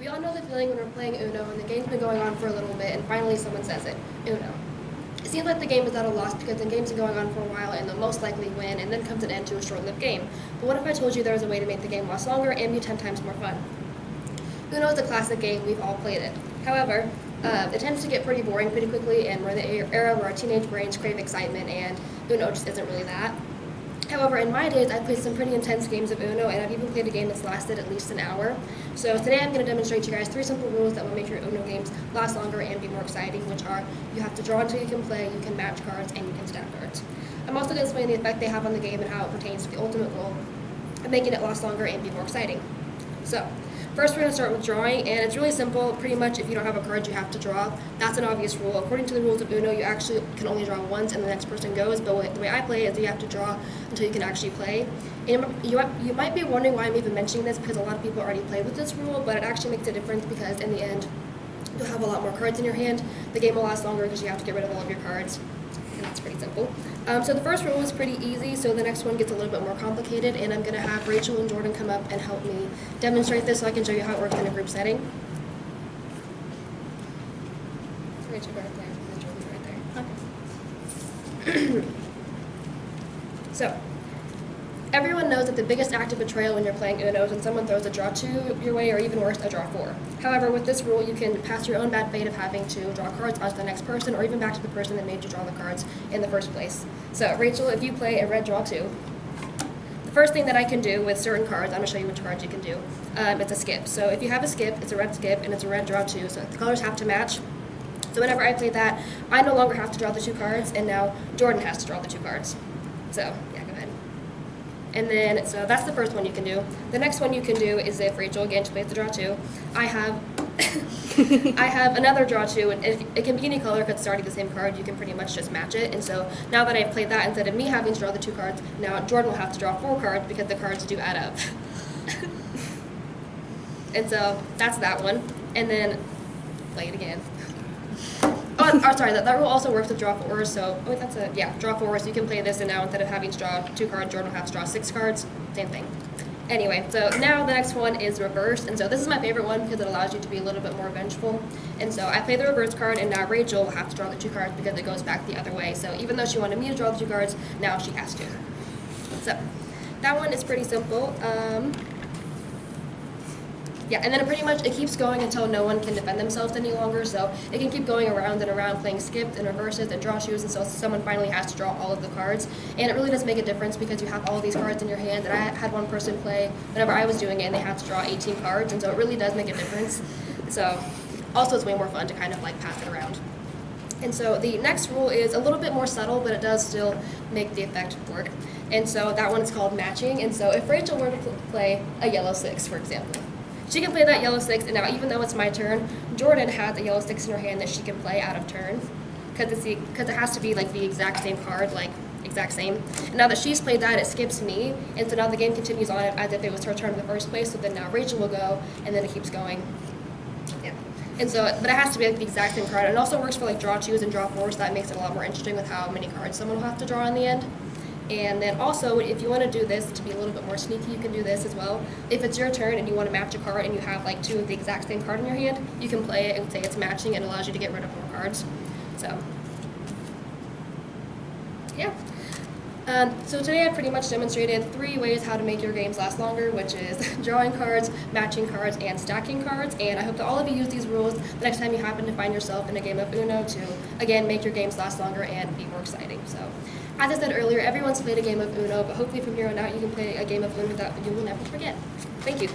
We all know the feeling when we're playing Uno and the game's been going on for a little bit and finally someone says it, Uno. It seems like the game is at a loss because the game's been going on for a while and they'll most likely win and then comes an end to a short-lived game. But what if I told you there was a way to make the game last longer and be 10 times more fun? Uno is a classic game, we've all played it. However, it tends to get pretty boring pretty quickly and we're in the era where our teenage brains crave excitement and Uno just isn't really that. However, in my days, I've played some pretty intense games of Uno, and I've even played a game that's lasted at least an hour. So today I'm going to demonstrate to you guys 3 simple rules that will make your Uno games last longer and be more exciting, which are you have to draw until you can play, you can match cards, and you can stack cards. I'm also going to explain the effect they have on the game and how it pertains to the ultimate goal of making it last longer and be more exciting. So, first we're going to start with drawing, and it's really simple. Pretty much if you don't have a card, you have to draw. That's an obvious rule. According to the rules of Uno, you actually can only draw once and the next person goes, but the way I play is you have to draw until you can actually play. And you might be wondering why I'm even mentioning this, because a lot of people already play with this rule, but it actually makes a difference because in the end, you'll have a lot more cards in your hand. The game will last longer because you have to get rid of all of your cards. And that's pretty simple. So the first rule is pretty easy, so the next one gets a little bit more complicated, and I'm going to have Rachel and Jordan come up and help me demonstrate this so I can show you how it works in a group setting. Rachel, go right there, and Jordan right there. Okay. So, everyone knows that the biggest act of betrayal when you're playing Uno is when someone throws a draw 2 your way, or even worse, a draw 4. However, with this rule, you can pass your own bad fate of having to draw cards onto the next person, or even back to the person that made you draw the cards in the first place. So, Rachel, if you play a red draw 2, the first thing that I can do with certain cards, I'm going to show you which cards you can do, it's a skip. So if you have a skip, it's a red skip, and it's a red draw 2, so the colors have to match. So whenever I play that, I no longer have to draw the 2 cards, and now Jordan has to draw the 2 cards. So, yeah, go ahead. And then, so that's the first one you can do. The next one you can do is if Rachel, again, she plays the draw 2, I have I have another draw 2, and it can be any color because it's already the same card, you can pretty much just match it. And so now that I've played that, instead of me having to draw the 2 cards, now Jordan will have to draw 4 cards because the cards do add up. And so that's that one. And then, play it again. Oh, sorry, that rule also works with draw 4s, so, draw 4s, you can play this, and now instead of having to draw 2 cards, Jordan will have to draw 6 cards, same thing. Anyway, so now the next one is reverse, and so this is my favorite one because it allows you to be a little bit more vengeful. And so I play the reverse card, and now Rachel will have to draw the 2 cards because it goes back the other way. So even though she wanted me to draw the 2 cards, now she has to. So that one is pretty simple. Yeah, and then it keeps going until no one can defend themselves any longer, so it can keep going around and around playing skipped and reverses and draw shoes until someone finally has to draw all of the cards. And it really does make a difference because you have all these cards in your hand, and I had one person play whenever I was doing it and they had to draw 18 cards, and so it really does make a difference. So also it's way more fun to kind of like pass it around. And so the next rule is a little bit more subtle, but it does still make the effect work. And so that one is called matching, and so if Rachel were to play a yellow 6, for example, she can play that yellow 6, and now even though it's my turn, Jordan has a yellow 6 in her hand that she can play out of turn, because it has to be like the exact same card, like exact same. And now that she's played that, it skips me, and so now the game continues on as if it was her turn in the first place. So then now Rachel will go, and then it keeps going. Yeah. And so, but it has to be like the exact same card. And it also works for like draw 2s and draw 4s. So that makes it a lot more interesting with how many cards someone will have to draw in the end. And then also, if you want to do this to be a little bit more sneaky, you can do this as well. If it's your turn and you want to match a card and you have like 2 of the exact same card in your hand, you can play it and say it's matching, and it allows you to get rid of more cards. So, yeah. So today I pretty much demonstrated 3 ways how to make your games last longer, which is drawing cards, matching cards, and stacking cards. And I hope that all of you use these rules the next time you happen to find yourself in a game of Uno to, again, make your games last longer and be more exciting. So, as I said earlier, everyone's played a game of Uno, but hopefully from here on out you can play a game of Uno that you will never forget. Thank you.